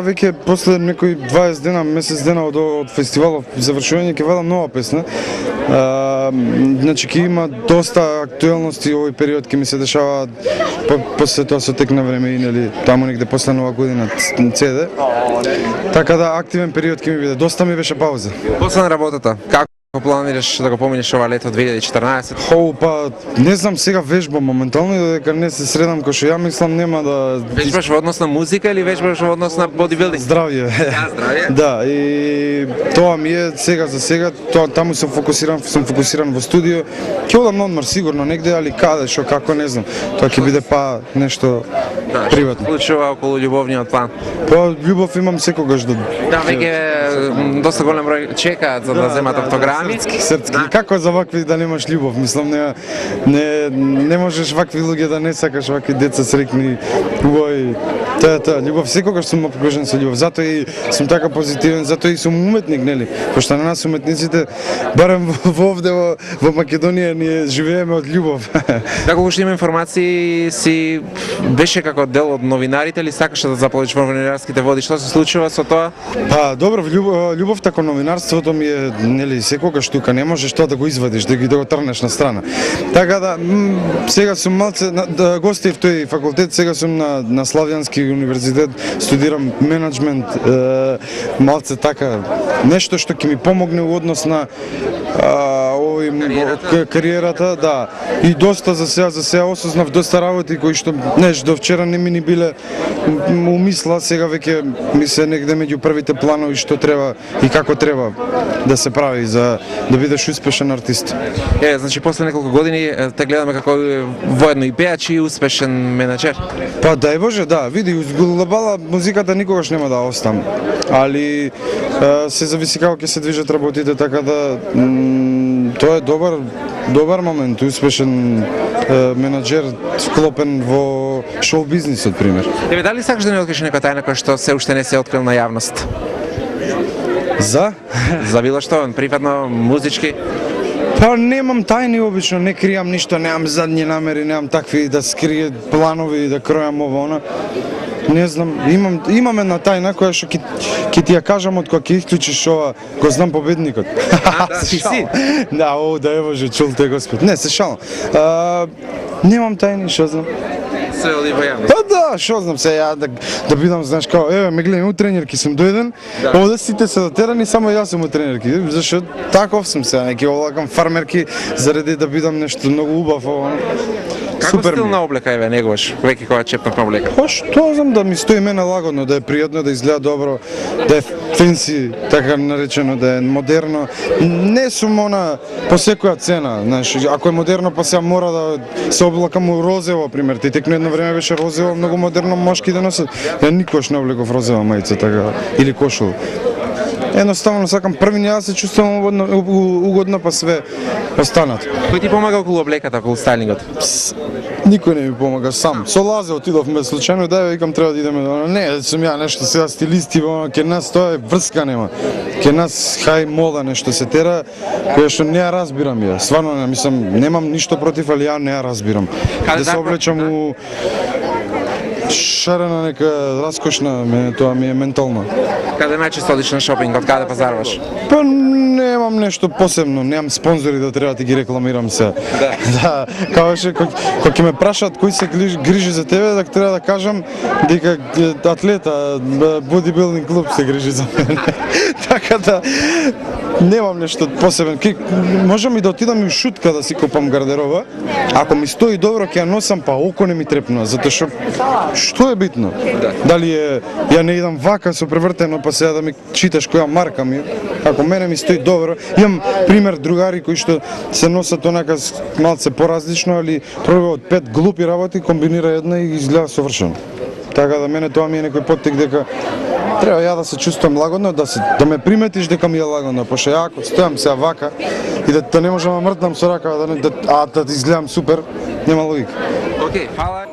веќе после некои 20 дена, месец дена од фестивалов завршување ќе вадам нова песна. Значи ќе има доста актуелности овој период, ќе ми се дешава после тоа со тек на време и нели таму негде после нова година CD. Така да активен период ќе ми биде. Доста ми беше пауза. После на работата, како планираш да го поминеш ова лето 2014? Па не знам, сега вежбам моментално и додека не се средам кој што ја мислам нема да Вежбаш во однос на музика или вежбаш во однос на бодибилдинг? здравје. Здравје. Да, и тоа ми е сега за сега, таму сум фокусиран во студио. Ќе одам на одмор сигурно негде, али каде, што, како, не знам. Тоа ќе биде па нешто приватно. Случува околу љубовниот план. Па љубов имам секогаш да. Да, веќе доста голем број чекаат за да земат автограми. Срцки. Како за вакви да немаш љубов? Мислам, не можеш вакви луѓе да не сакаш, вакви деца срекни, убави. Тоа, љубов, секогаш сум обкружен со љубов. Затоа и сум така позитивен, затоа и сум уметник, нели? Пошто на нас уметниците, барем овде во Македонија, ние живееме од љубов. Како што има информации, си беше како дел од новинарите или сакаше да запловиш во новинарските води? Што се случува со тоа? Па добро, љубовта кон новинарството ми е, нели, секогаш тука, не можеш тоа да го извадиш, да го трнеш на страна. Така да сега сум малце гостив тој факултет, сега сум на Славјански универзитет, студирам менеджмент, малце така нешто што ќе ми помогне во однос на кариерата, да. И доста за сега осознав доста работи кои што до вчера не ми ни биле умисла, сега веќе ми се негде меѓу првите планови што треба и како треба да се прави за да бидеш успешен артист. Значи после неколку години те гледаме како воедно и пеач и успешен менаџер. Па дај Боже, да, види, uz глобала музиката никогаш нема да остам. Али се зависи како ќе се движат работите, така да тоа е добар момент, успешен менаџер вклопен во шоу бизнисот, пример. Тебе дали сакаш да не откриеш некоја тајна која што се уште не се открил на јавност? За било што, припадно музички? Па немам тајни обично, не кријам ништо, немам задни намери, немам такви да скрие планови да кројам ово она. Не знам, имам една тајна која што ќе ти ја кажам од кога ќе исклучиш ова, го знам победникот. Да, ти си? Да, да е Боже, чул те Господ. Не, се шалам. Немам тајни, што знам. Се оди во јавност. Па да, што знам се, ја да бидам, знаеш, као, еве, ме гледам, у тренерки сум дојден, овде сите се дотерани, само јас сум у тренерки, зашто таков сум се, неки овлакам фармерки, заради да бидам нешто многу убав, Како стил на облека еве негош, веќе кога чепнав на облека? Па што знам, да ми стои мене лагодно, да е пријатно, да изгледа добро, да е фенси, така наречено, да е модерно. Не сум она по секоја цена, знаеш, ако е модерно па сега мора да се облакам у розево, пример, ти текно едно време беше розево, многу модерно мошки да носат. Ја никош не облеков розева мајца, така, или кошул. Едноставно сакам први, ја се чувствувам угодно, па све останат. Кој ти помага околу облеката, околу стајлингот? Никој не ми помага, сам. Со Лазе отидовме случајно, да викам треба да идеме. Не, сум ја нешто сега стилисти, ке нас тоа е врска нема. Ке нас хај мода нешто се тера, која што не ја разбирам ја. Стварно не мислам, немам ништо против, али ја не ја разбирам. Да се облечам у шарена нека раскошна, тоа ми е ментално. Каде најчесто одиш на шопинг, од каде пазаруваш? Па немам нешто посебно, немам спонзори да треба да ги рекламирам се. Да, као што кога ќе ме прашаат кој се грижи за тебе, да треба да кажам дека атлета, бодибилдинг клуб се грижи за мене. Така да немам нешто посебно. Можам и да отидам и у шутка да си купам гардероба. Ако ми стои добро ќе ја носам, па око не ми трепнува, затоа што е битно? Дали е ја не идам вака со превртено па сега да ми читаш која марка ми. Ако мене ми стои добро, имам пример другари кои што се носат онака малце поразлично, али проба од 5 глупи работи комбинира една и изгледа совршено. Така да мене тоа ми е некој поттик дека треба ја да се чувствувам лагодно, да ме приметиш дека ми е лагодно, пошто ја ако стојам сега вака и да не можам да мртнам со рака, да изгледам супер, нема логика. Океј, фала.